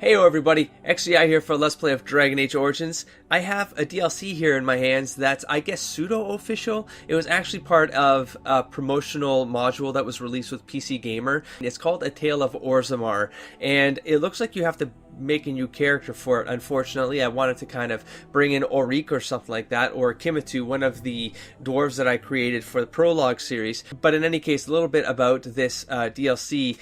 Heyo everybody, XCI here for Let's Play of Dragon Age Origins. I have a DLC here in my hands that's, I guess, pseudo-official. It was actually part of a promotional module that was released with PC Gamer. It's called A Tale of Orzammar, and it looks like you have to make a new character for it. Unfortunately, I wanted to kind of bring in Orik or something like that, or Kimatu, one of the dwarves that I created for the prologue series. But in any case, a little bit about this DLC.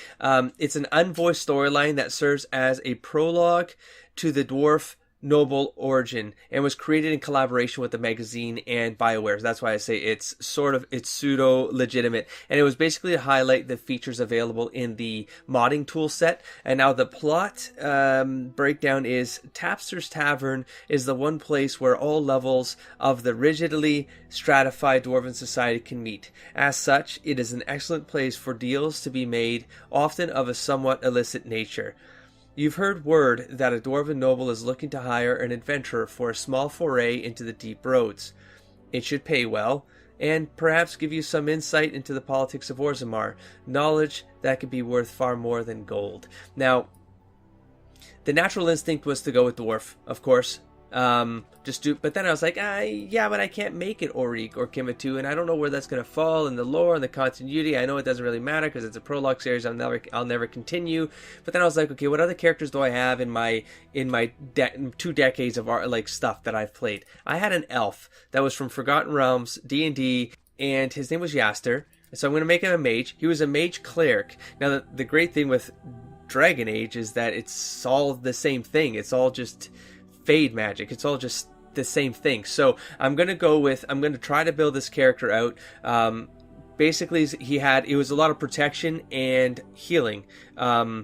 It's an unvoiced storyline that serves as a prologue to the dwarf noble origin and was created in collaboration with the magazine and BioWare. That's why I say it's pseudo legitimate, and it was basically to highlight the features available in the modding tool set. And now the plot breakdown is Tapster's Tavern is the one place where all levels of the rigidly stratified dwarven society can meet. As such, it is an excellent place for deals to be made, often of a somewhat illicit nature. You've heard word that a dwarven noble is looking to hire an adventurer for a small foray into the deep roads. It should pay well, and perhaps give you some insight into the politics of Orzammar, knowledge that could be worth far more than gold. Now, the natural instinct was to go with dwarf, of course. But then I was like, yeah, but I can't make it Orik or Kimatu, and I don't know where that's going to fall in the lore and the continuity. I know it doesn't really matter because it's a prologue series. I'll never continue. But then I was like, okay, what other characters do I have in my 2 decades of art, like stuff that I've played? I had an elf that was from Forgotten Realms D&D, and his name was Yastre. So I'm going to make him a mage. He was a mage cleric. Now the great thing with Dragon Age is that it's all the same thing. It's all just fade magic. It's all just the same thing. So I'm going to try to build this character out. Basically, it was a lot of protection and healing. I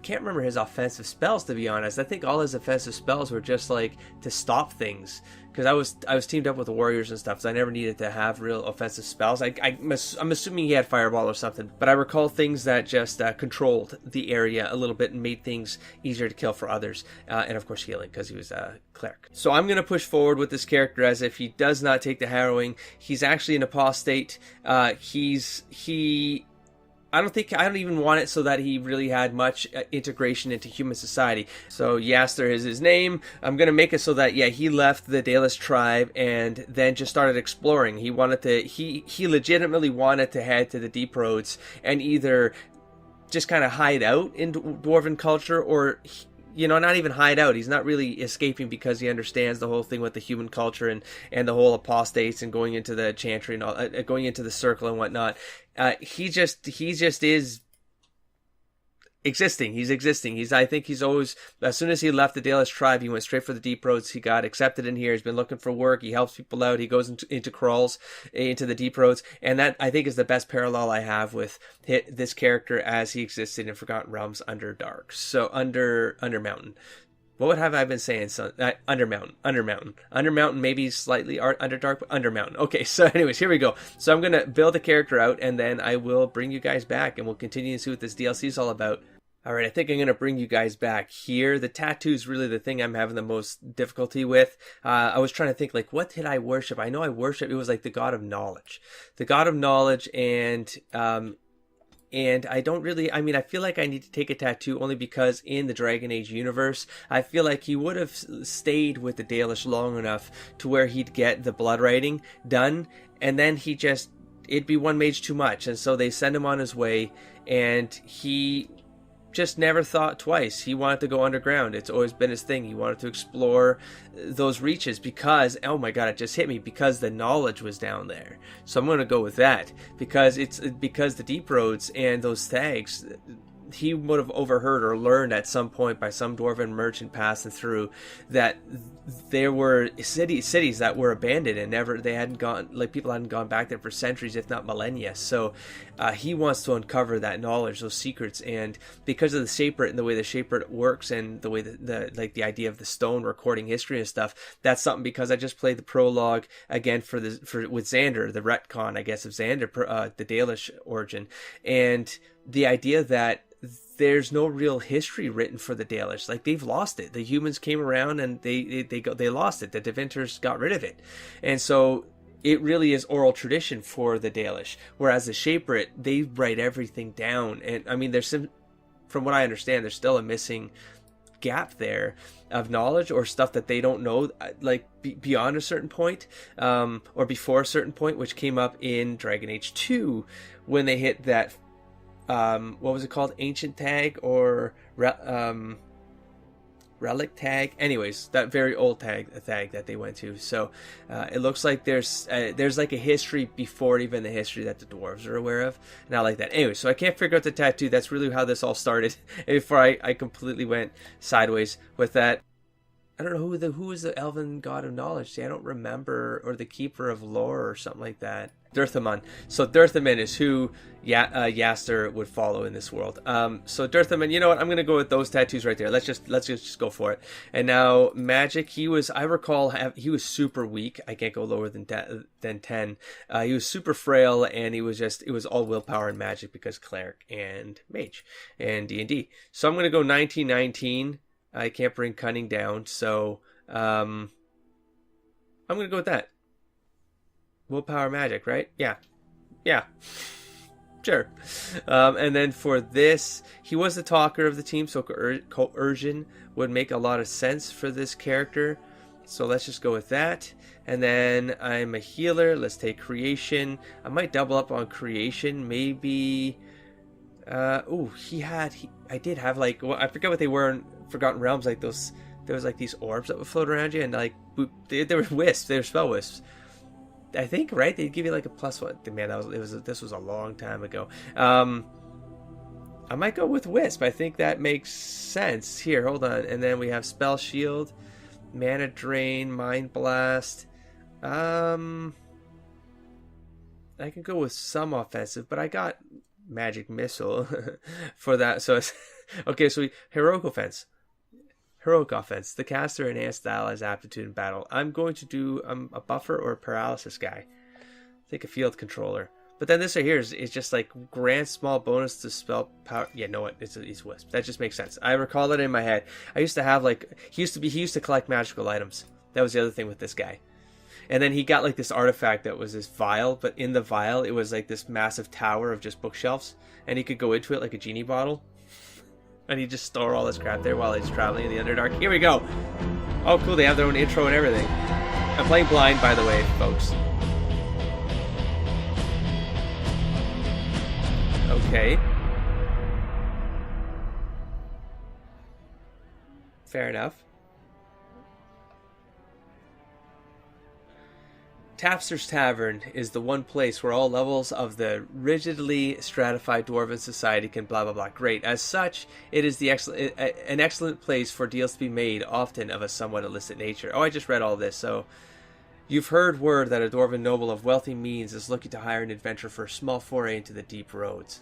can't remember his offensive spells, to be honest. I think all his offensive spells were just like to stop things, because I was teamed up with the warriors and stuff, so I never needed to have real offensive spells. I'm assuming he had fireball or something, but I recall things that just controlled the area a little bit and made things easier to kill for others, and of course healing, because he was a cleric. So I'm going to push forward with this character as if he does not take the harrowing. He's actually an apostate. I don't even want it so that he really had much integration into human society. So Yastre is his name. I'm going to make it so that, yeah, he left the Dalis tribe and then just started exploring. He legitimately wanted to head to the deep roads and either just kind of hide out in dwarven culture, or not even hide out. He's not really escaping because he understands the whole thing with the human culture and the whole apostates and going into the chantry and all, going into the circle and whatnot. He just is existing. He's existing. I think he's always, as soon as he left the Dalis tribe, he went straight for the deep roads. He got accepted in here. He's been looking for work. He helps people out. He goes into crawls into the deep roads. And that, I think, is the best parallel I have with this character as he existed in Forgotten Realms under Dark. So under Mountain. What have I been saying? Under Mountain, maybe slightly Underdark, but Under Mountain. Okay, so anyways, here we go. So I'm going to build a character out, and then I will bring you guys back, and we'll continue to see what this DLC is all about. Alright, I think I'm going to bring you guys back here. The tattoo is really the thing I'm having the most difficulty with. I was trying to think, like, what did I worship? I know it was like the God of Knowledge. The God of Knowledge, and I don't really, I feel like I need to take a tattoo only because in the Dragon Age universe, I feel like he would have stayed with the Dalish long enough to where he'd get the blood writing done, and then it'd be one mage too much, and so they send him on his way, and he just never thought twice. He wanted to go underground. It's always been his thing. He wanted to explore those reaches because, oh my god, it just hit me, because the knowledge was down there. So I'm going to go with that, because the deep roads and those thags, he would have overheard or learned at some point by some dwarven merchant passing through that there were cities that were abandoned and people hadn't gone back there for centuries, if not millennia. So he wants to uncover that knowledge, those secrets, and because of the Shaper and the way the Shaper works and the way the idea of the stone recording history and stuff, that's something, because I just played the prologue again with Xander, the retcon, I guess, of Xander, the Dalish origin, and the idea that there's no real history written for the Dalish. Like, they've lost it. The humans came around and they lost it. The Devinters got rid of it. And so it really is oral tradition for the Dalish. Whereas the Shaper, they write everything down. And I mean, from what I understand, there's still a missing gap there of knowledge or stuff that they don't know, like beyond a certain point, or before a certain point, which came up in Dragon Age 2 when they hit that, what was it called? Ancient tag or relic tag. Anyways, that very old tag that they went to. So it looks like there's like a history before even the history that the dwarves are aware of, and I like that. Anyway, so I can't figure out the tattoo. That's really how this all started before I completely went sideways with that. I don't know who is the elven god of knowledge. See, I don't remember, or the keeper of lore or something like that. Dirthaman. So Dirthaman is who Yastre would follow in this world. So Dirthaman, you know what? I'm gonna go with those tattoos right there. Let's just go for it. And now magic. I recall he was super weak. I can't go lower than 10. He was super frail, and it was all willpower and magic because cleric and mage and D&D. So I'm gonna go 1919. I can't bring cunning down, so I'm gonna go with that. Willpower magic, right? Yeah. Sure. And then for this, he was the talker of the team, so coercion would make a lot of sense for this character. So let's just go with that. And then I'm a healer. Let's take creation. I might double up on creation. Maybe. I did have like, well, I forget what they were in Forgotten Realms. Like those, there was like these orbs that would float around you, and like they were wisps. They were spell wisps. I think, right? They'd give you like a +1. Man, this was a long time ago. I might go with wisp. I think that makes sense. Here, hold on. And then we have spell shield, mana drain, mind blast. I can go with some offensive, but I got magic missile for that. So it's okay. So heroic offense. The caster enhanced the ally's aptitude in battle. I'm going to do a buffer or a paralysis guy. Take a field controller. But then this right here is just like grant small bonus to spell power. Yeah, no, it's wisp. That just makes sense. I recall that in my head. I used to have like he used to collect magical items. That was the other thing with this guy. And then he got like this artifact that was this vial, but in the vial it was like this massive tower of just bookshelves, and he could go into it like a genie bottle. And he just store all this crap there while he's traveling in the Underdark. Here we go. Oh, cool. They have their own intro and everything. I'm playing blind, by the way, folks. Okay. Fair enough. Tapster's Tavern is the one place where all levels of the rigidly stratified dwarven society can blah blah blah. Great. As such, it is an excellent place for deals to be made, often of a somewhat illicit nature. Oh, I just read all this. So, you've heard word that a dwarven noble of wealthy means is looking to hire an adventurer for a small foray into the deep roads.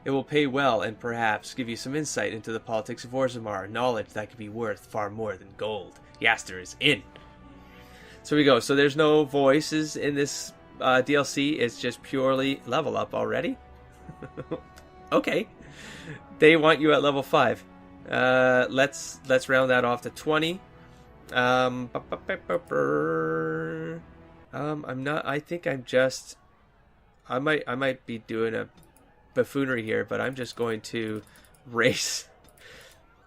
It will pay well and perhaps give you some insight into the politics of Orzammar, knowledge that could be worth far more than gold. Yastre is in. So we go. So there's no voices in this DLC. It's just purely level up already. Okay. They want you at level 5. Let's round that off to 20. I'm not. I think I'm just. I might be doing a buffoonery here, but I'm just going to race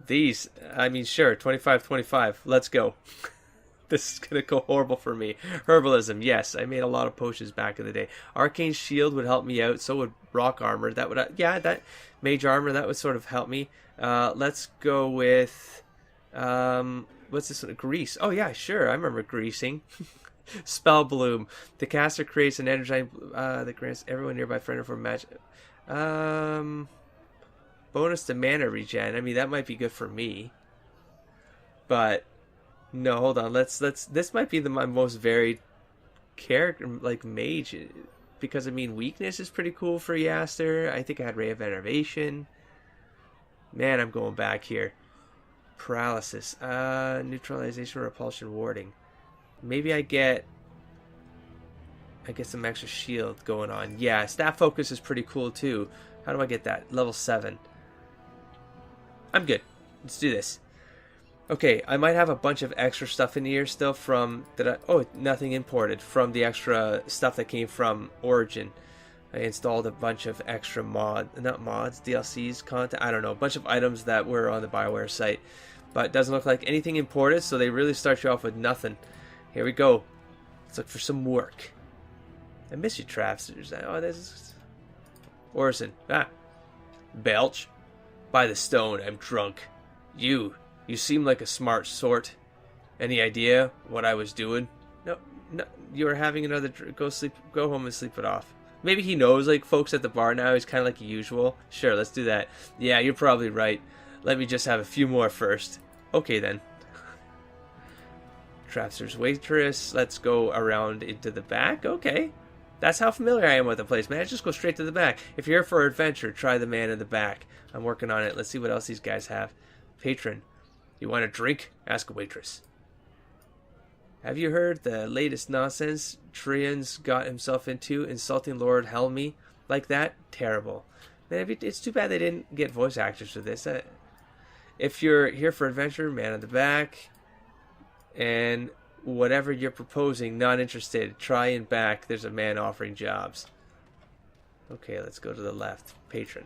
these. I mean, sure, 25. Let's go. This is going to go horrible for me. Herbalism, yes. I made a lot of potions back in the day. Arcane Shield would help me out. So would Rock Armor. That would, that Mage Armor, that would sort of help me. Let's go with, what's this one? Grease. Oh, yeah, sure. I remember greasing. Spell Bloom. The caster creates an energizing that grants everyone nearby friendly for magic. Bonus to mana regen. I mean, that might be good for me. But no, hold on. This might be my most varied character, like mage, because I mean weakness is pretty cool for Yastre. I think I had Ray of Enervation. Man, I'm going back here. Paralysis, neutralization, repulsion, warding. Maybe I get some extra shield going on. Yeah, staff focus is pretty cool too. How do I get that? Level 7. I'm good. Let's do this. Okay, I might have a bunch of extra stuff in here still from nothing imported from the extra stuff that came from Origin. I installed a bunch of extra DLCs, content, I don't know, a bunch of items that were on the BioWare site. But it doesn't look like anything imported, so they really start you off with nothing. Here we go. Let's look for some work. I miss you, Traps. Oh, this is... Orson. Ah. Belch. By the stone, I'm drunk. You seem like a smart sort. Any idea what I was doing? No, you were having another... Go home and sleep it off. Maybe he knows, like, folks at the bar now. He's kind of like usual. Sure, let's do that. Yeah, you're probably right. Let me just have a few more first. Okay, then. Trapster's waitress. Let's go around into the back. Okay. That's how familiar I am with the place, man. Just go straight to the back. If you're here for adventure, try the man in the back. I'm working on it. Let's see what else these guys have. Patron. You want a drink? Ask a waitress. Have you heard the latest nonsense Trian's got himself into, insulting Lord Helmy like that? Terrible. Man, it's too bad they didn't get voice actors for this. If you're here for adventure, man in the back. And whatever you're proposing, not interested. Try and back. There's a man offering jobs. Okay, let's go to the left. Patron.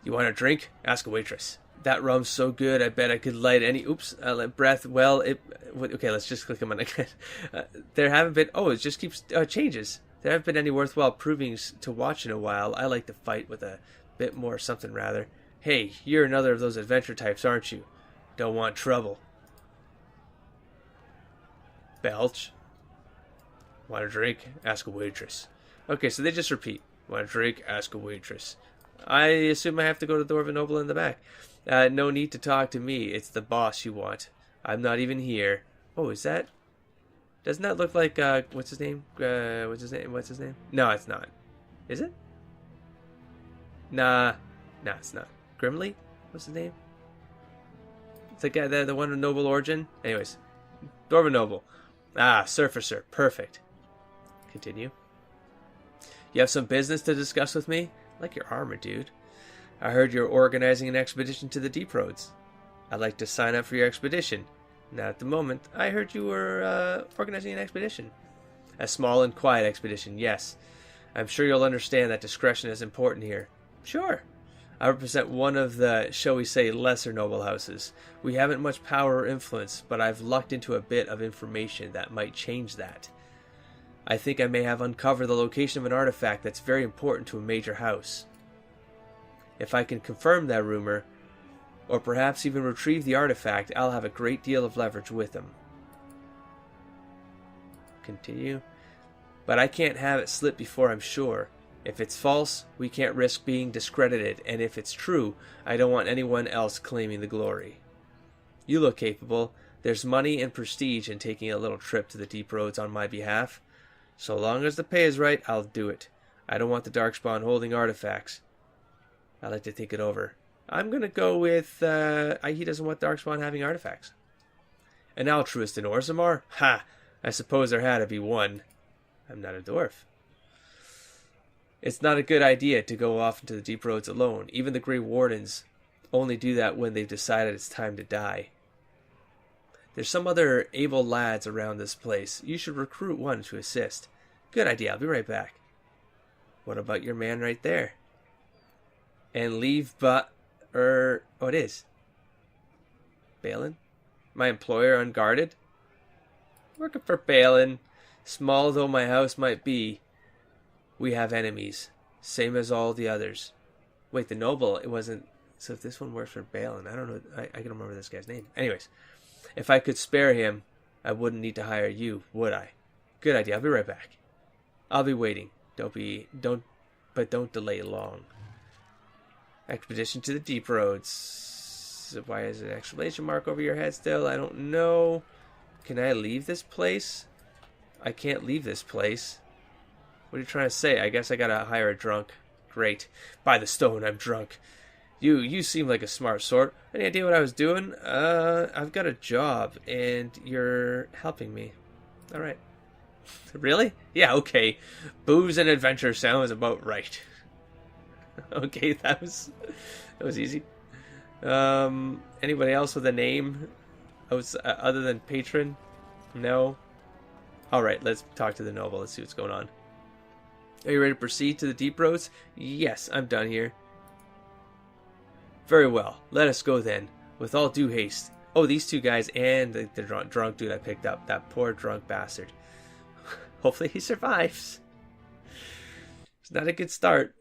You want a drink? Ask a waitress. That rum's so good, I bet I could light any... Oops, breath. Well, okay, let's just click them on again. There haven't been... Oh, it just keeps... changes. There haven't been any worthwhile provings to watch in a while. I like to fight with a bit more something, rather. Hey, you're another of those adventure types, aren't you? Don't want trouble. Belch. Want a drink? Ask a waitress. Okay, so they just repeat. Want a drink? Ask a waitress. I assume I have to go to the Dwarven Noble in the back. No need to talk to me. It's the boss you want. I'm not even here. Oh, is that... Doesn't that look like, what's his name? What's his name? No, it's not. Is it? Nah, it's not. Grimly? What's his name? It's the guy, the one with noble origin? Anyways. Dwarven Noble. Ah, Surfacer. Perfect. Continue. You have some business to discuss with me? I like your armor, dude. I heard you're organizing an expedition to the Deep Roads. I'd like to sign up for your expedition. Not at the moment. I heard you were organizing an expedition. A small and quiet expedition, yes. I'm sure you'll understand that discretion is important here. Sure. I represent one of the, shall we say, lesser noble houses. We haven't much power or influence, but I've lucked into a bit of information that might change that. I think I may have uncovered the location of an artifact that's very important to a major house. If I can confirm that rumor, or perhaps even retrieve the artifact, I'll have a great deal of leverage with them. Continue. But I can't have it slip before I'm sure. If it's false, we can't risk being discredited, and if it's true, I don't want anyone else claiming the glory. You look capable. There's money and prestige in taking a little trip to the Deep Roads on my behalf. So long as the pay is right, I'll do it. I don't want the Darkspawn holding artifacts. I like to think it over. I'm going to go with, he doesn't want Darkspawn having artifacts. An altruist in Orzammar? Ha! I suppose there had to be one. I'm not a dwarf. It's not a good idea to go off into the Deep Roads alone. Even the Grey Wardens only do that when they've decided it's time to die. There's some other able lads around this place. You should recruit one to assist. Good idea. I'll be right back. What about your man right there? And leave oh, it is. Balin? My employer unguarded? Working for Balin. Small though my house might be, we have enemies. Same as all the others. Wait, the noble, it wasn't... So if this one works for Balin, I don't know... I can remember this guy's name. Anyways, if I could spare him, I wouldn't need to hire you, would I? Good idea. I'll be right back. I'll be waiting. Don't delay long. Expedition to the Deep Roads. Why is an exclamation mark over your head still? I don't know. Can I leave this place? I can't leave this place. What are you trying to say? I guess I gotta hire a drunk. Great. By the stone, I'm drunk. You seem like a smart sort. Any idea what I was doing? I've got a job, and you're helping me. Alright. Really? Yeah, okay. Booze and adventure sounds about right. Okay, that was easy. Anybody else with a name? Other than patron? No? Alright, let's talk to the noble. Let's see what's going on. Are you ready to proceed to the deep roads? Yes, I'm done here. Very well. Let us go then, with all due haste. Oh, these two guys and the drunk dude I picked up. That poor drunk bastard. Hopefully he survives. It's not a good start.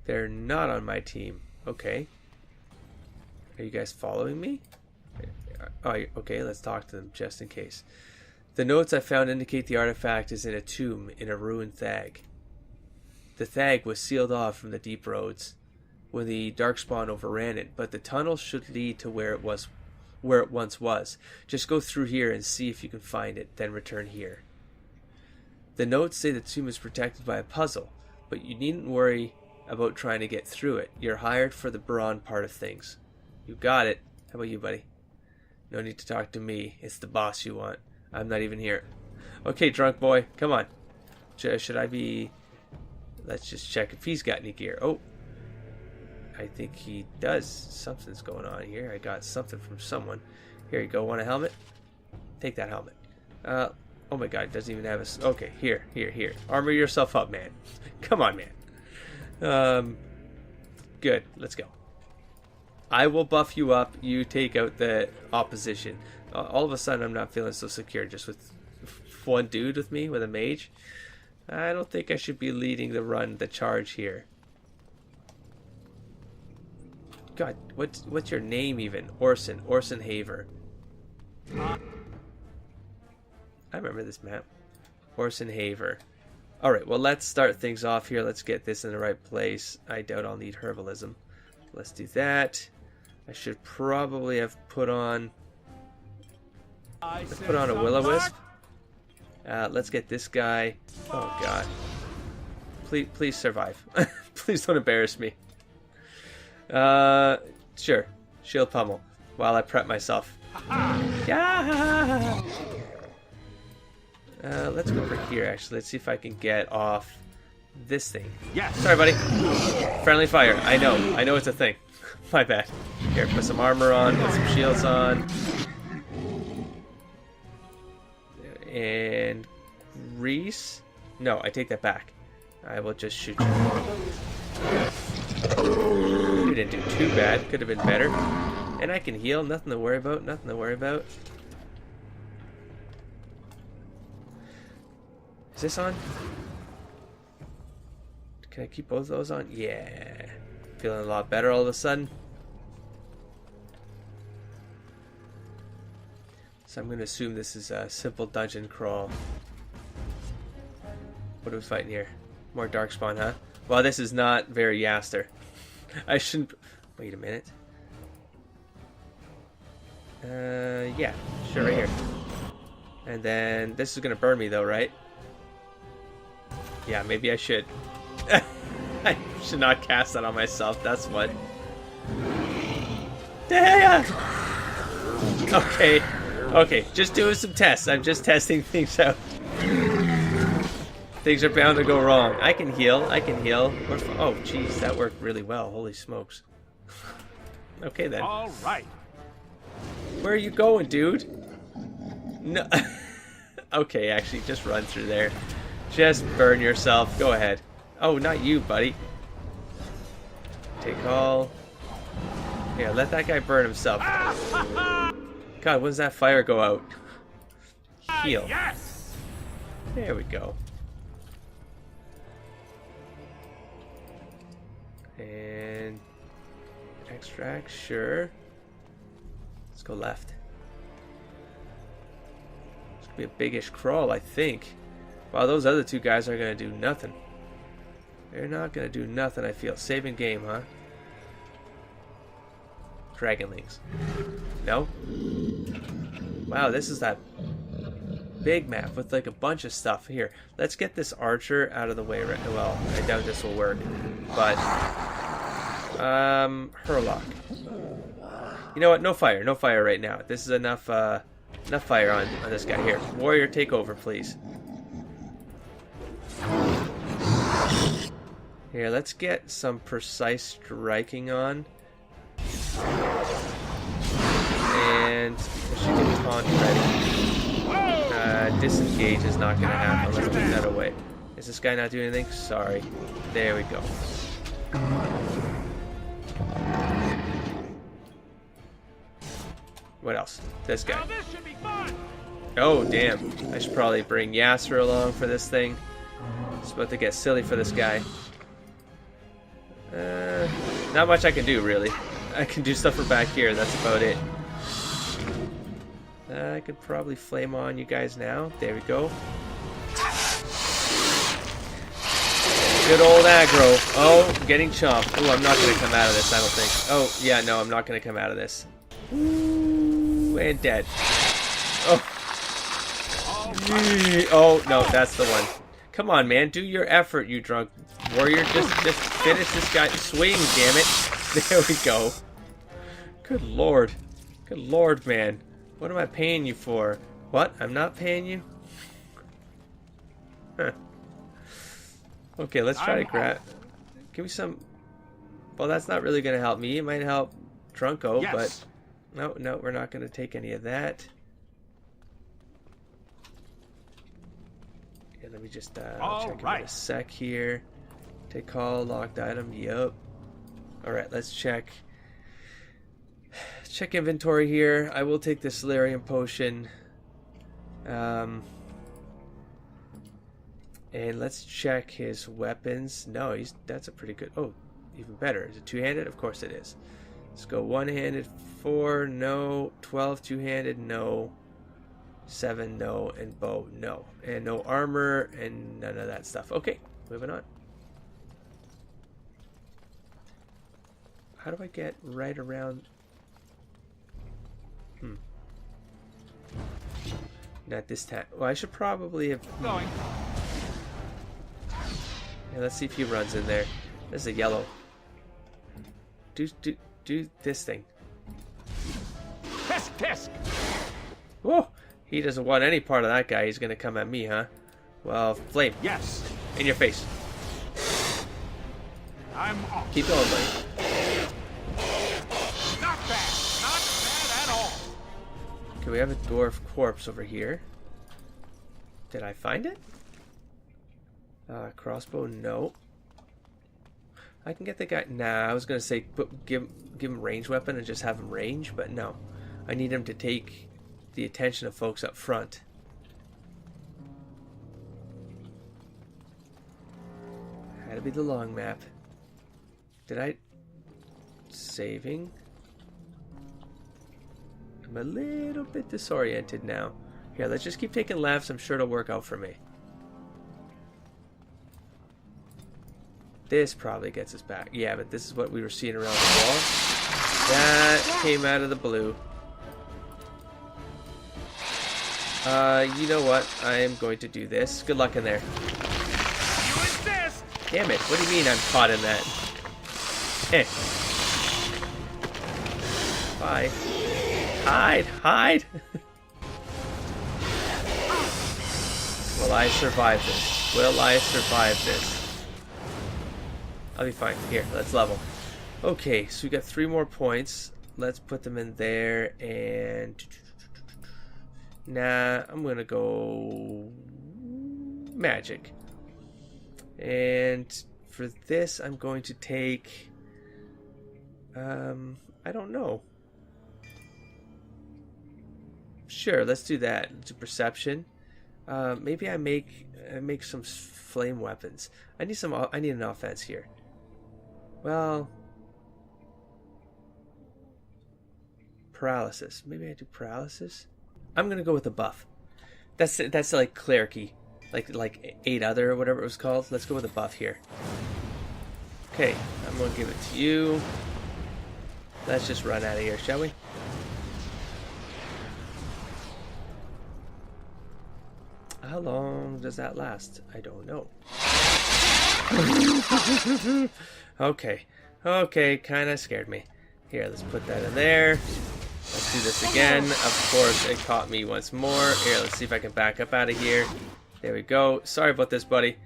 They're not on my team. Okay. Are you guys following me? Oh, okay, let's talk to them just in case. The notes I found indicate the artifact is in a tomb in a ruined thag. The thag was sealed off from the deep roads when the darkspawn overran it, but the tunnel should lead to where it once was. Just go through here and see if you can find it, then return here. The notes say the tomb is protected by a puzzle, but you needn't worry about trying to get through it. You're hired for the brawn part of things. You got it. How about you, buddy? No need to talk to me. It's the boss you want. I'm not even here. Okay, drunk boy, come on. Should I be... Let's just check if he's got any gear. Oh, I think he does. Something's going on here. I got something from someone. Here you go. Want a helmet? Take that helmet. Oh my god, it doesn't even have a... Okay, here. Armor yourself up, man. Come on, man. Good. Let's go. I will buff you up. You take out the opposition. All of a sudden, I'm not feeling so secure just with one dude with me, with a mage. I don't think I should be leading the charge here. God, what's your name even? Orson Haver. I remember this map. Orson Haver. Alright, well, let's start things off here. Let's get this in the right place. I doubt I'll need herbalism. Let's do that. I should probably have put on a will-o-wisp. Let's get this guy. Oh god. Please survive. Please don't embarrass me. Sure. Shield pummel while I prep myself. Yeah. Let's go over here actually. Let's see if I can get off this thing. Yeah. Sorry, buddy. Friendly fire. I know it's a thing. My bad. Here, put some armor on, put some shields on. And Reese? No, I take that back. I will just shoot you. You didn't do too bad. Could have been better. And I can heal. Nothing to worry about. Nothing to worry about. Is this on? Can I keep both of those on? Yeah. Feeling a lot better all of a sudden. So I'm going to assume this is a simple dungeon crawl. What are we fighting here? More darkspawn, huh? Well, this is not very Yastre. I shouldn't... Wait a minute. Yeah. Sure, right here. And then this is going to burn me though, right? Yeah, maybe I should. I should not cast that on myself, that's what. Yeah. Okay, just doing some tests. I'm just testing things out. Things are bound to go wrong. I can heal. Oh, jeez, that worked really well. Holy smokes. Okay, then. All right. Where are you going, dude? No. Okay, actually, just run through there. Just burn yourself. Go ahead. Oh, not you, buddy. Take all. Yeah, let that guy burn himself. God, when does that fire go out? Heal. Yes. There we go. And extract, sure. Let's go left. It's gonna be a biggish crawl, I think. Wow, those other two guys are gonna do nothing. They're not gonna do nothing, I feel. Saving game, huh? Dragonlings. No? Wow, this is that big map with like a bunch of stuff. Here, let's get this archer out of the way right now. Well, I doubt this will work. But Hurlock. You know what? No fire right now. This is enough fire on this guy. Here, warrior, take over, please. Here, let's get some precise striking on. And I should get taunt ready. Disengage is not going to happen. Let's put that away. Is this guy not doing anything? Sorry. There we go. What else? This guy. Oh, damn. I should probably bring Yastre along for this thing. It's about to get silly for this guy. Not much I can do, really. I can do stuff from back here. That's about it. I could probably flame on you guys now. There we go. Good old aggro. Oh, I'm getting chomped. Oh, I'm not going to come out of this, I don't think. Oh, yeah, no, I'm not going to come out of this. Ooh, and dead. Oh. Oh, no, that's the one. Come on, man. Do your effort, you drunk warrior. Just finish this guy. Swing, damn it. There we go. Good lord. Good lord, man. What am I paying you for? What? I'm not paying you? Huh. Okay, let's try to grab... Give me some... Well, that's not really going to help me. It might help Drunko, yes. But... No, we're not going to take any of that. Yeah, let me just check in a sec here. Take call, locked item, yep. Alright, let's check. Check inventory here. I will take the Solarium potion. And let's check his weapons. No, that's a pretty good... Oh, even better. Is it two-handed? Of course it is. Let's go one-handed, 4, no. 12, two-handed, no. 7, no. And bow, no. And no armor, and none of that stuff. Okay, moving on. How do I get right around... Not this time. Well, I should probably have... Going. Yeah, let's see if he runs in there. There's a yellow. Do this thing. Tisk. Whoa! He doesn't want any part of that guy. He's gonna come at me, huh? Well, flame. Yes. In your face. I'm off. Keep going, buddy. Not bad. Not bad at all. Okay, we have a dwarf corpse over here. Did I find it? Crossbow, no. I can get the guy. Nah, I was gonna say give him range weapon and just have him range, but no. I need him to take the attention of folks up front. Had to be the long map. Did I... Saving? I'm a little bit disoriented now. Here, let's just keep taking lefts. I'm sure it'll work out for me. This probably gets us back. Yeah, but this is what we were seeing around the wall. That came out of the blue. You know what? I am going to do this. Good luck in there. You insist. Damn it. What do you mean I'm caught in that? Eh. Bye. Hide! Will I survive this? Will I survive this? I'll be fine. Here, let's level. Okay, so we got 3 more points. Let's put them in there, and... Nah, I'm gonna go... Magic. And for this, I'm going to take... I don't know. Sure, let's do that. Let's do perception. Maybe I make some flame weapons. I need an offense here. Well, paralysis. Maybe I do paralysis. I'm gonna go with a buff. That's like clericy, like 8 other or whatever it was called. Let's go with a buff here. Okay, I'm gonna give it to you. Let's just run out of here, shall we? How long does that last? I don't know. Okay, kind of scared me. Here, let's put that in there. Let's do this again. Of course, it caught me once more. Here, let's see if I can back up out of here. There we go. Sorry about this, buddy.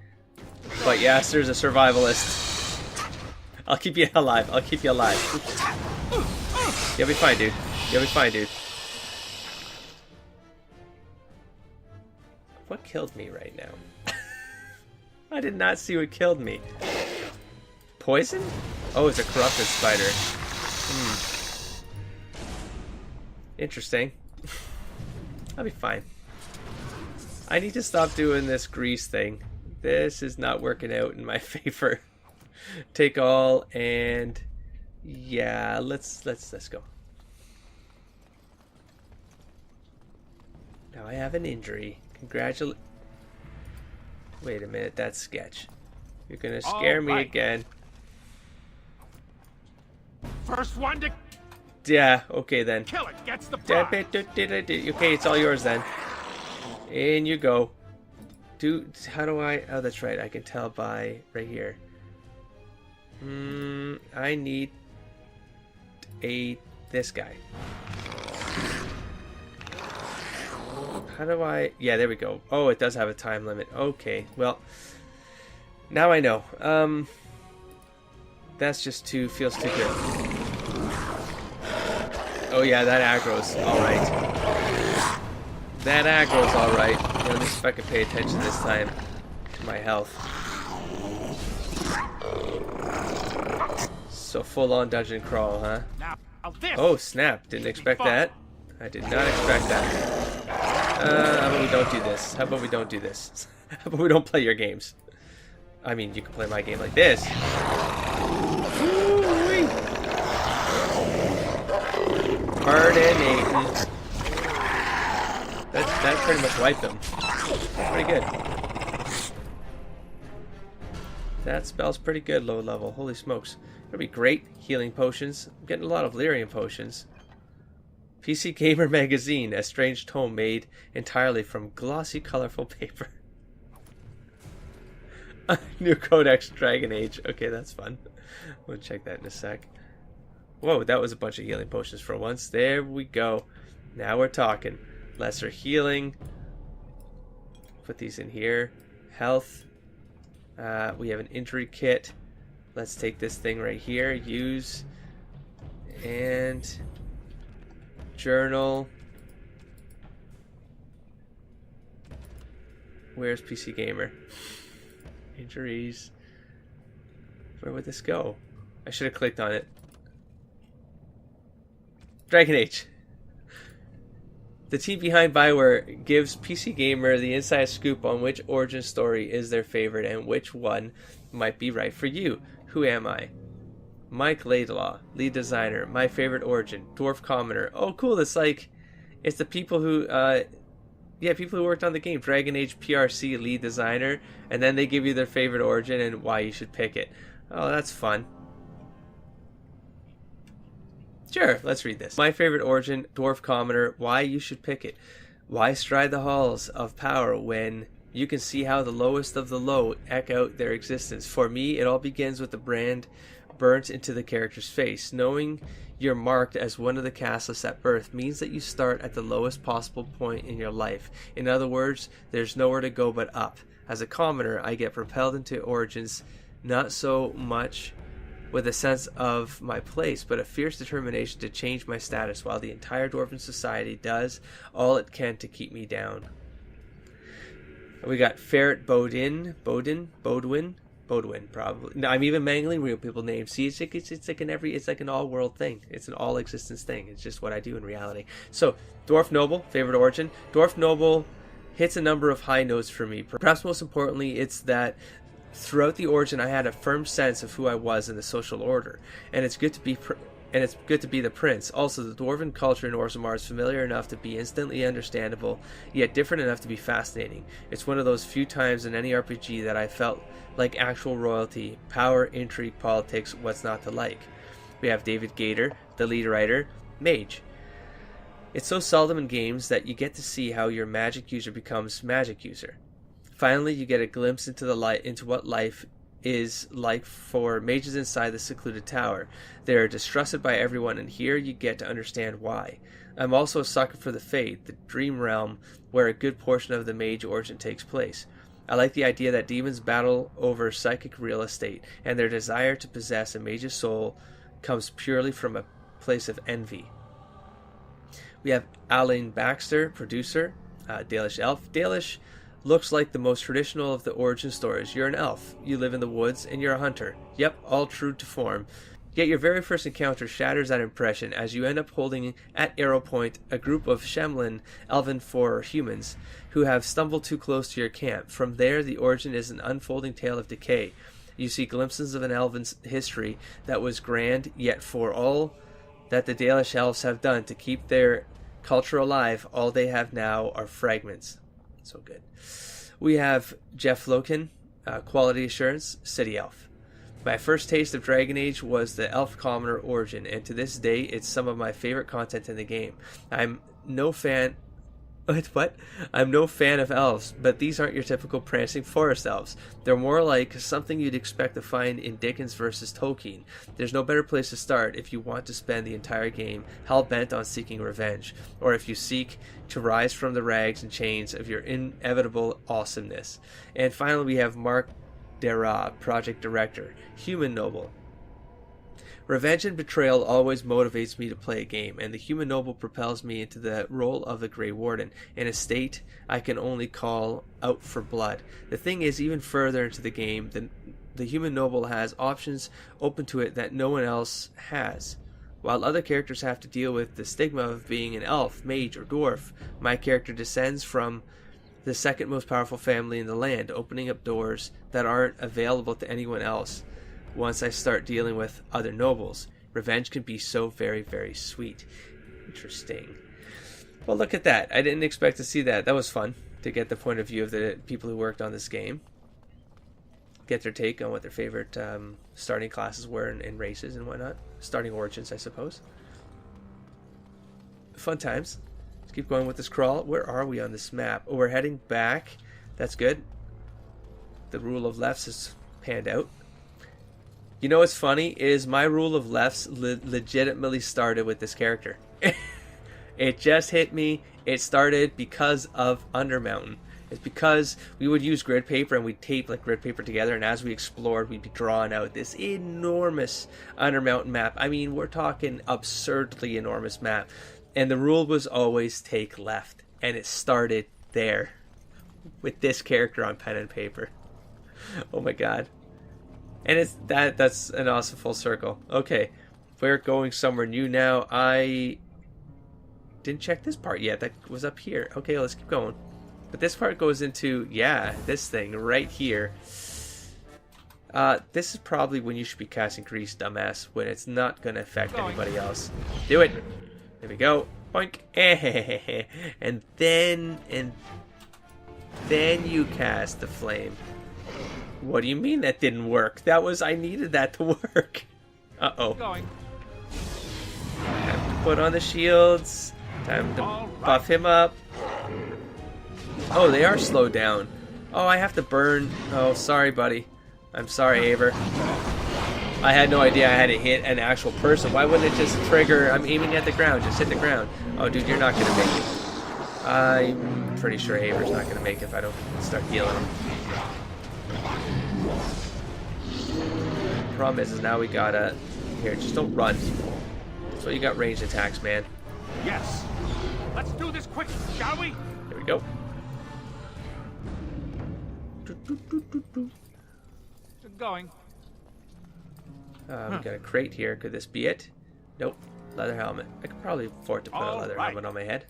But Yastre's a survivalist. I'll keep you alive. You'll be fine, dude. You'll be fine, dude. What killed me right now? I did not see what killed me. Poison? Oh, it's a corrupted spider. Interesting. I'll be fine. I need to stop doing this grease thing. This is not working out in my favor. Take all and yeah, let's go. Now I have an injury. Congratulations. Wait a minute, that's sketch. You're gonna scare me again. First one to Yeah, okay then. kill it gets the prize. Okay, it's all yours then. In you go. How do I... Oh, that's right. I can tell by right here. I need this guy. How do I... Yeah, there we go. Oh, it does have a time limit. Okay, well, now I know. That's just feels too good. Oh yeah, that aggro's alright. That aggro's alright. Let me see if I can pay attention this time to my health. So full on dungeon crawl, huh? Oh snap, didn't expect that. I did not expect that. How about we don't do this? How about we don't do this? How about we don't play your games? I mean, you can play my game like this. Pardon. That pretty much wiped them. Pretty good. That spell's pretty good, low level. Holy smokes. That'd be great. Healing potions. I'm getting a lot of lyrium potions. PC Gamer Magazine, a strange tome made entirely from glossy, colorful paper. New Codex Dragon Age. Okay, that's fun. We'll check that in a sec. Whoa, that was a bunch of healing potions for once. There we go. Now we're talking. Lesser healing. Put these in here. Health. We have an injury kit. Let's take this thing right here. Use. And journal. Where's PC Gamer? Injuries. Where would this go? I should have clicked on it. Dragon Age. The team behind Bioware gives PC Gamer the inside scoop on which origin story is their favorite and which one might be right for you. Who am I? Mike Laidlaw, lead designer. My favorite origin, Dwarf Commoner. Oh, cool! It's the people who, people who worked on the game. Dragon Age PRC lead designer, and then they give you their favorite origin and why you should pick it. Oh, that's fun. Sure, let's read this. My favorite origin, Dwarf Commoner, why you should pick it. Why stride the halls of power when you can see how the lowest of the low echo out their existence? For me, it all begins with the brand burnt into the character's face. Knowing you're marked as one of the castless at birth means that you start at the lowest possible point in your life. In other words, there's nowhere to go but up. As a commoner, I get propelled into origins not so much with a sense of my place, but a fierce determination to change my status, while the entire Dwarven society does all it can to keep me down. We got Ferret Bodwin, probably. No, I'm even mangling real people names. See, it's like an all-world thing. It's an all-existence thing. It's just what I do in reality. So, Dwarf Noble, favorite origin. Dwarf Noble hits a number of high notes for me. Perhaps most importantly, it's that throughout the origin, I had a firm sense of who I was in the social order, and it's good to be the prince. Also, the dwarven culture in Orzammar is familiar enough to be instantly understandable, yet different enough to be fascinating. It's one of those few times in any RPG that I felt like actual royalty, power, intrigue, politics, what's not to like. We have David Gator, the lead writer, mage. It's so seldom in games that you get to see how your magic user becomes magic user. Finally, you get a glimpse into what life is like for mages inside the secluded tower. They are distrusted by everyone, and here you get to understand why. I'm also a sucker for the Fade, the dream realm where a good portion of the mage origin takes place. I like the idea that demons battle over psychic real estate, and their desire to possess a mage's soul comes purely from a place of envy. We have Aline Baxter, producer, Dalish elf. Dalish looks like the most traditional of the origin stories. You're an elf, you live in the woods, and you're a hunter. Yep, all true to form. Yet your very first encounter shatters that impression as you end up holding at arrow point a group of Shemlin elven for humans who have stumbled too close to your camp. From there, the origin is an unfolding tale of decay. You see glimpses of an elven history that was grand, yet for all that the Dalish elves have done to keep their culture alive, all they have now are fragments. So good. We have Jeff Loken, Quality Assurance, City Elf. My first taste of Dragon Age was the Elf Commoner origin, and to this day, it's some of my favorite content in the game. I'm no fan of elves, but these aren't your typical prancing forest elves. They're more like something you'd expect to find in Dickens versus Tolkien. There's no better place to start if you want to spend the entire game hell-bent on seeking revenge, or if you seek to rise from the rags and chains of your inevitable awesomeness. And finally, we have Mark Dara, Project Director, Human Noble. Revenge and betrayal always motivates me to play a game, and the Human Noble propels me into the role of the Grey Warden, in a state I can only call out for blood. The thing is, even further into the game, the Human Noble has options open to it that no one else has. While other characters have to deal with the stigma of being an elf, mage, or dwarf, my character descends from the second most powerful family in the land, opening up doors that aren't available to anyone else. Once I start dealing with other nobles, revenge can be so very, very sweet. Interesting. Well, look at that. I didn't expect to see that. That was fun to get the point of view of the people who worked on this game. Get their take on what their favorite starting classes were and races and whatnot. Starting origins, I suppose. Fun times. Let's keep going with this crawl. Where are we on this map? Oh, we're heading back. That's good. The rule of lefts is panned out. You know what's funny is my rule of lefts legitimately started with this character. It just hit me. It started because of Undermountain. It's because we would use grid paper and we'd tape like grid paper together, and as we explored, we'd be drawing out this enormous Undermountain map. I mean, we're talking absurdly enormous map. And the rule was always take left. And it started there with this character on pen and paper. Oh my god. And it's that's an awesome full circle. Okay. We're going somewhere new now. I didn't check this part yet. That was up here. Okay, let's keep going. But this part goes into, yeah, this thing right here. This is probably when you should be casting Grease, dumbass, when it's not going to affect anybody else. Do it. There we go. Boink. And then you cast the flame. What do you mean that didn't work? I needed that to work. Uh-oh. Time to put on the shields. Time to buff him up. Oh, they are slowed down. Oh, I have to burn. Oh, sorry, buddy. I'm sorry, Aver. I had no idea I had to hit an actual person. Why wouldn't it just trigger? I'm aiming at the ground. Just hit the ground. Oh, dude, you're not going to make it. I'm pretty sure Aver's not going to make it if I don't start healing him. Problem is now we gotta... Here, just don't run. So you got ranged attacks, man. Yes. Let's do this quick, shall we? There we go. Going. We got a crate here. Could this be it? Nope. Leather helmet. I could probably afford to put a leather helmet on my head.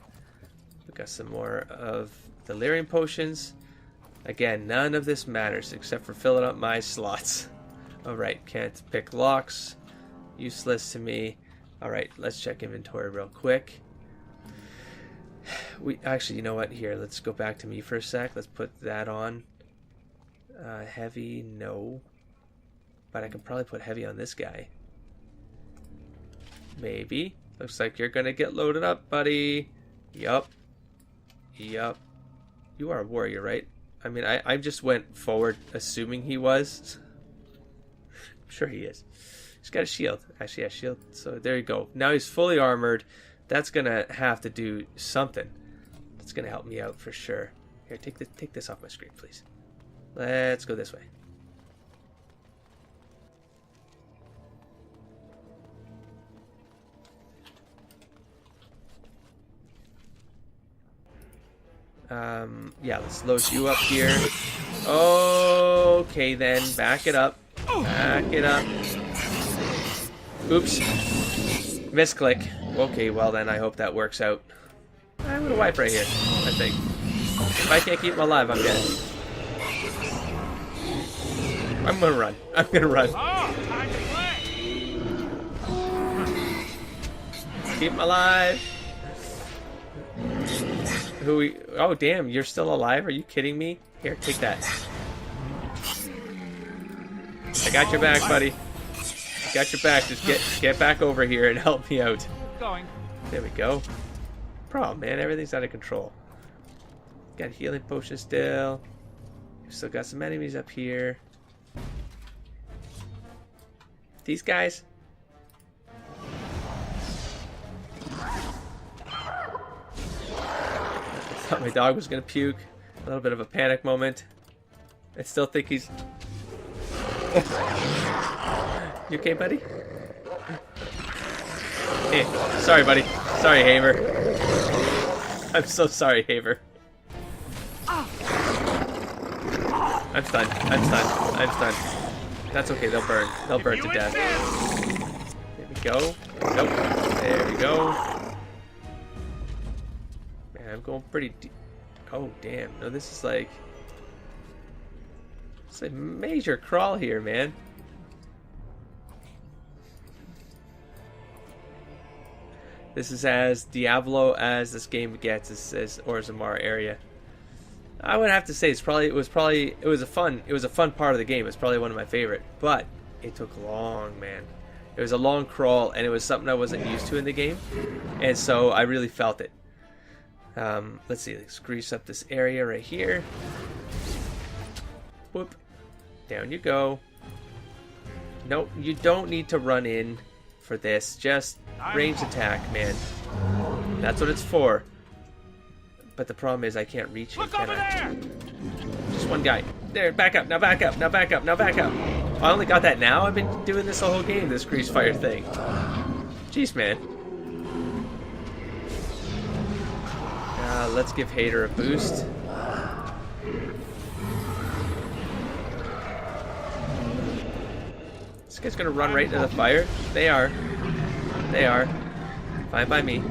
We got some more of the Lyrium potions. Again, none of this matters except for filling up my slots. Alright, can't pick locks. Useless to me. Alright, let's check inventory real quick. Actually, you know what? Here, let's go back to me for a sec. Let's put that on. Heavy, no. But I can probably put heavy on this guy. Maybe. Looks like you're gonna get loaded up, buddy. Yup. Yup. You are a warrior, right? I mean, I just went forward assuming he was. I'm sure he is. He's got a shield. Actually, yeah, shield. So there you go. Now he's fully armored. That's gonna have to do something. That's gonna help me out for sure. Here, take this off my screen, please. Let's go this way. Yeah, let's load you up here. Okay, then. Back it up. Back it up. Oops. Misclick. Okay, well then, I hope that works out. I'm gonna wipe right here, I think. If I can't keep him alive, I'm dead. I'm gonna run. I'm gonna run. Oh, time to play. Keep him alive. Oh, damn, you're still alive? Are you kidding me? Here, take that. I got your back, buddy. I got your back. Just get back over here and help me out. Going. There we go. Problem, man. Everything's out of control. Got healing potion still. We've still got some enemies up here. These guys. I thought my dog was gonna puke. A little bit of a panic moment. I still think he's... You okay, buddy? Hey, sorry, buddy. Sorry, Haver. I'm so sorry, Haver. I'm stunned. I'm stunned. I'm stunned. That's okay. They'll burn. They'll burn to death. There we go. Nope. There we go. Man, I'm going pretty deep. Oh, damn. No, this is like... It's a major crawl here, man. This is as Diablo as this game gets. This is Orzammar area. I would have to say it was a fun part of the game. It's probably one of my favorite, but it took long, man. It was a long crawl, and it was something I wasn't used to in the game, and so I really felt it. Let's see. Let's grease up this area right here. Whoop. Down you go. Nope, you don't need to run in for this. Just ranged attack, man. That's what it's for. But the problem is I can't reach him, can I? Just one guy. There, back up, now back up, now back up, now back up. I only got that now? I've been doing this the whole game, this grease fire thing. Jeez, man. Let's give Hater a boost. This guy's gonna run right into the fire. They are. They are. Fine by me.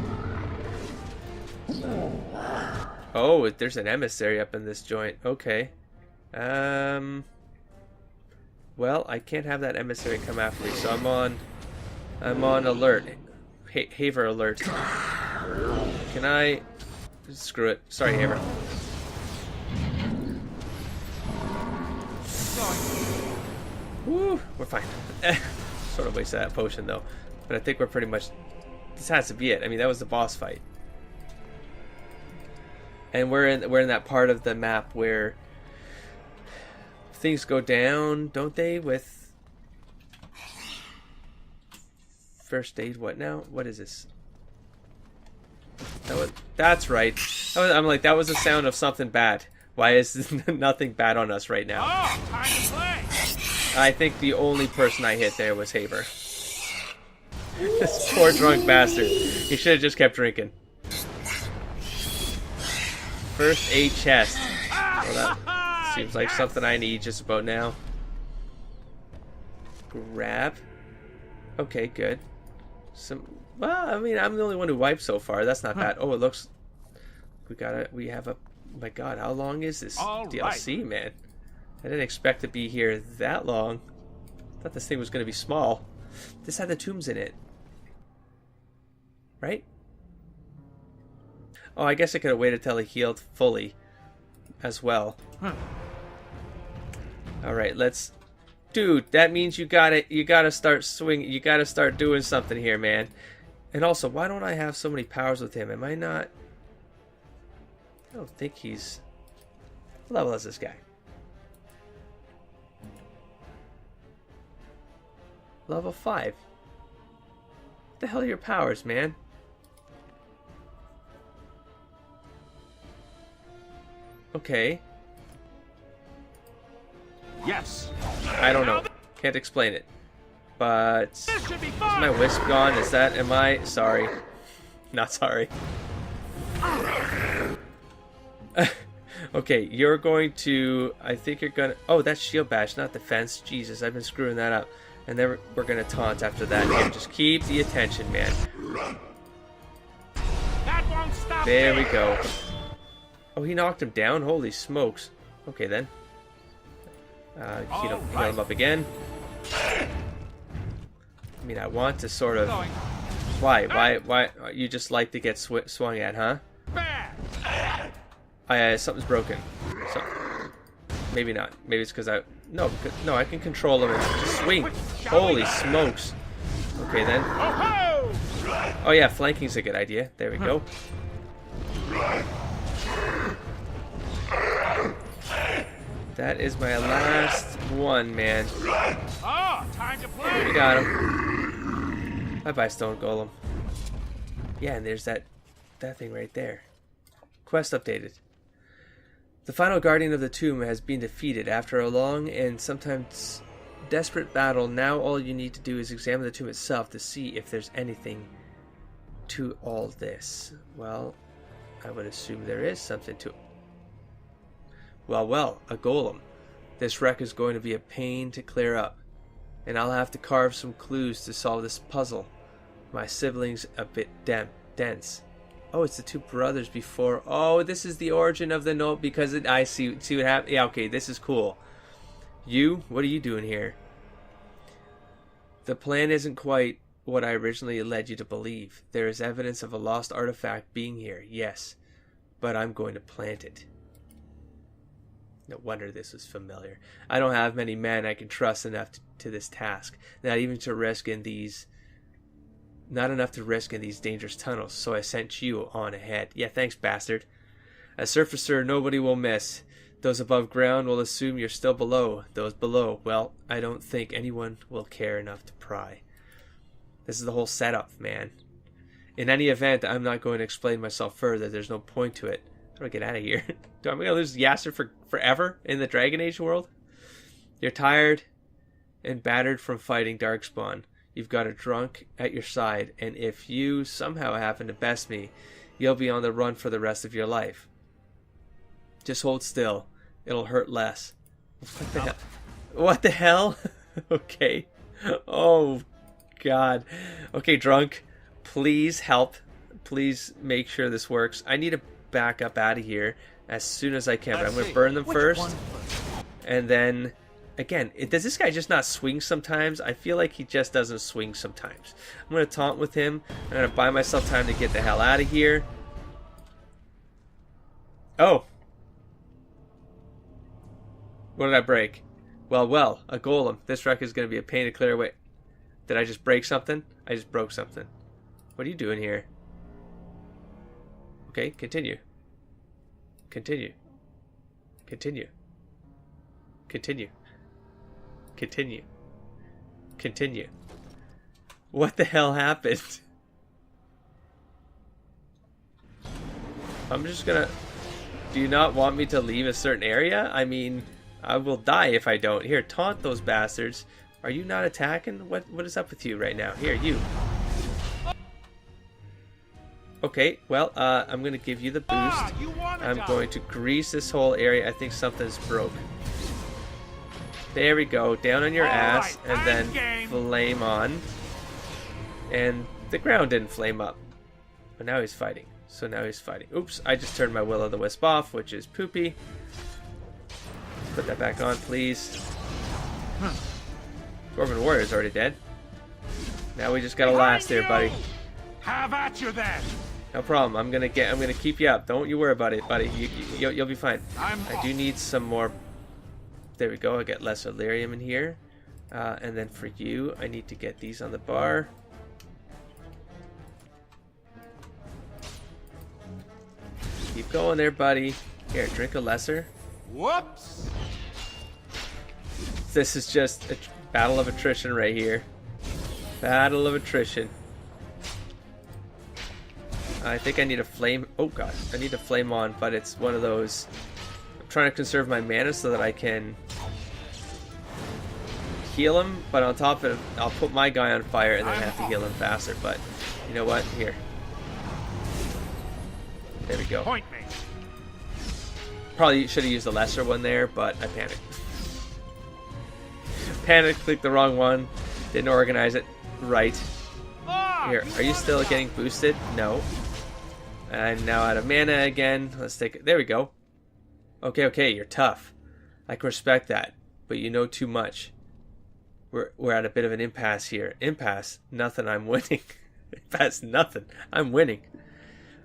Oh, there's an emissary up in this joint. Okay. Well, I can't have that emissary come after me, so I'm on alert. Haver alert. Can I... Screw it. Sorry, Haver. Woo, we're fine. Sort of wasted that potion though, but I think we're pretty much. This has to be it. I mean, that was the boss fight, and we're in that part of the map where things go down, don't they? With first aid. What now? What is this? That's right. I'm like, that was the sound of something bad. Why is nothing bad on us right now? Oh, time to play. I think the only person I hit there was Haver. This poor drunk bastard. He should have just kept drinking. First aid chest. Well, that seems like something I need just about now. Grab. Okay, good. Well, I mean, I'm the only one who wiped so far. That's not bad. Oh, it looks... We have a... Oh my god, how long is this DLC, man? I didn't expect to be here that long. I thought this thing was going to be small. This had the tombs in it. Right? Oh, I guess I could have waited till he healed fully as well. Alright, let's... Dude, that means you gotta start swinging. You gotta start doing something here, man. And also, why don't I have so many powers with him? Am I not... I don't think he's... What level is this guy? Level 5. What the hell are your powers, man? Okay. Yes. I don't know. Can't explain it. But... Is my wisp gone? Is that... Am I... Sorry. Not sorry. Okay, you're going to... I think you're gonna... Oh, that's shield bash, not defense. Jesus, I've been screwing that up. And then we're gonna taunt after that. Here, just keep the attention, man. That won't stop There me. we go. Oh, he knocked him down? Holy smokes. Okay, then. Heal him up again. I mean, I want to sort of... Why? You just like to get swung at, huh? Something's broken. Maybe not. Maybe it's because I... No, I can control him and just swing. Holy smokes. Okay, then. Oh, yeah, flanking's a good idea. There we go. That is my last one, man. Oh, time to play. We got him. Bye-bye, Stone Golem. Yeah, and there's that thing right there. Quest updated. The final guardian of the tomb has been defeated. After a long and sometimes desperate battle, now all you need to do is examine the tomb itself to see if there's anything to all this. Well, I would assume there is something to it. Well, a golem. This wreck is going to be a pain to clear up, and I'll have to carve some clues to solve this puzzle. My siblings a bit dense. Oh, it's the two brothers before. Oh, this is the origin of the note because I see what happened. Yeah, okay, this is cool. What are you doing here? The plan isn't quite what I originally led you to believe. There is evidence of a lost artifact being here, yes, but I'm going to plant it. No wonder this was familiar. I don't have many men I can trust enough to this task, not enough to risk in these dangerous tunnels, so I sent you on ahead. Yeah, thanks, bastard. A surfacer nobody will miss. Those above ground will assume you're still below. Those below, well, I don't think anyone will care enough to pry. This is the whole setup, man. In any event, I'm not going to explain myself further. There's no point to it. How do I get out of here? Do I going to lose Yastre forever in the Dragon Age world? You're tired and battered from fighting Darkspawn. You've got a drunk at your side, and if you somehow happen to best me, you'll be on the run for the rest of your life. Just hold still. It'll hurt less. What the hell? What the hell? Okay. Oh, God. Okay, drunk. Please help. Please make sure this works. I need to back up out of here as soon as I can, but I'm going to burn them first. And then... Again, does this guy just not swing sometimes? I feel like he just doesn't swing sometimes. I'm going to taunt with him. I'm going to buy myself time to get the hell out of here. Oh. What did I break? Well, a golem. This wreck is going to be a pain to clear away. Did I just break something? I just broke something. What are you doing here? Okay, continue. Continue. Continue. Continue. Continue. Continue. What the hell happened? I'm just gonna... Do you not want me to leave a certain area? I mean, I will die if I don't. Here, taunt those bastards. Are you not attacking? What is up with you right now? Here, you. Okay, well, I'm gonna give you the boost. I'm going to grease this whole area. I think something's broke. There we go, down on your ass, and then flame on. And the ground didn't flame up. But now he's fighting. So now he's fighting. Oops, I just turned my Will-o'-the-Wisp off, which is poopy. Put that back on, please. Dwarven Warrior's already dead. Now we just gotta last there, buddy. Have at you then. No problem. I'm gonna keep you up. Don't you worry about it, buddy. You'll be fine. I do need some more. There we go. I get less Illyrium in here. And then for you, I need to get these on the bar. Keep going there, buddy. Here, drink a lesser. Whoops. This is just a battle of attrition right here. Battle of attrition. I think I need a flame. Oh god, I need a flame on, but it's one of those. I'm trying to conserve my mana so that I can heal him, but on top of it, I'll put my guy on fire and then have to heal him faster. But you know what? Here. There we go. Point me. Probably should have used the lesser one there, but I panicked. Panicked, clicked the wrong one. Didn't organize it right. Here, are you still getting boosted? No. I'm now out of mana again. Let's take it. There we go. Okay, you're tough. I can respect that, but you know too much. We're at a bit of an impasse here. Impasse? Nothing, I'm winning. Impasse, nothing. I'm winning.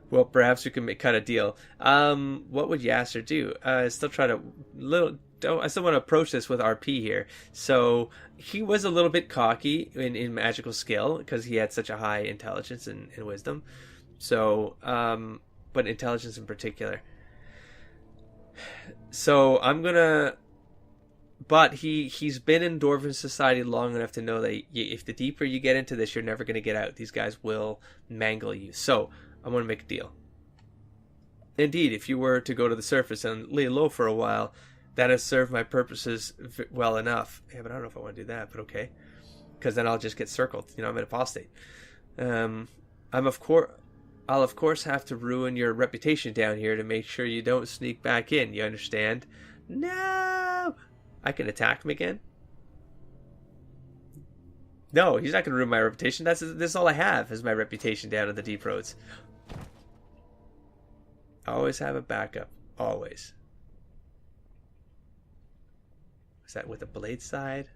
Well, perhaps we can cut a deal. What would Yastre do? I still want to approach this with RP here. So he was a little bit cocky in magical skill because he had such a high intelligence and wisdom. So, but intelligence in particular. So I'm gonna. But he's been in Dwarven society long enough to know that if the deeper you get into this, you're never going to get out. These guys will mangle you. So I'm going to make a deal. Indeed, if you were to go to the surface and lay low for a while, that has served my purposes well enough. Yeah, but I don't know if I want to do that, but okay. Because then I'll just get circled. I'm in apostate. I'll of course have to ruin your reputation down here to make sure you don't sneak back in. You understand? No! I can attack him again? No, he's not going to ruin my reputation. This is all I have is my reputation down in the deep roads. Always have a backup. Always. Was that with the blade side?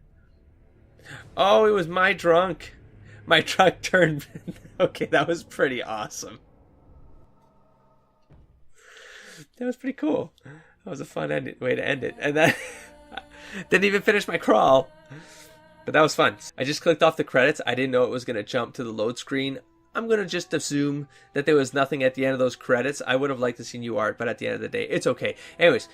Oh, it was my drunk. My drunk turned... Okay, that was pretty awesome. That was pretty cool. That was a fun way to end it. And then... Didn't even finish my crawl. But that was fun. I just clicked off the credits. I didn't know it was going to jump to the load screen. I'm going to just assume that there was nothing at the end of those credits. I would have liked to see new art, but at the end of the day, it's okay. Anyways,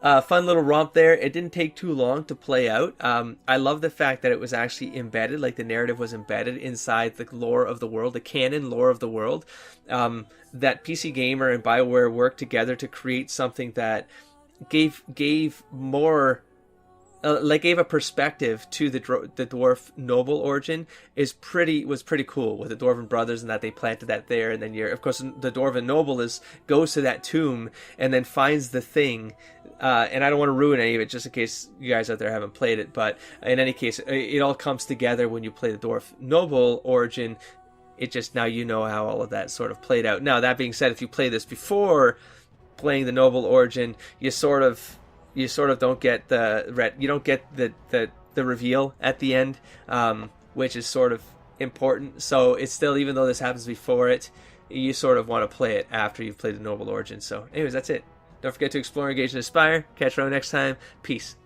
fun little romp there. It didn't take too long to play out. I love the fact that it was actually embedded, like the narrative was embedded inside the lore of the world, the canon lore of the world. That PC Gamer and BioWare worked together to create something that gave more... gave a perspective to the dwarf noble origin was pretty cool with the Dwarven brothers, and that they planted that there. And then of course the Dwarven noble goes to that tomb and then finds the thing. And I don't want to ruin any of it just in case you guys out there haven't played it. But in any case, it all comes together when you play the dwarf noble origin. It just, now you know how all of that sort of played out. Now that being said, if you play this before playing the noble origin, you sort of don't get the reveal at the end, which is sort of important. So it's still, even though this happens before it, you sort of want to play it after you've played the noble origin. So anyways, that's it. Don't forget to explore, engage, and aspire. Catch you around next time. Peace.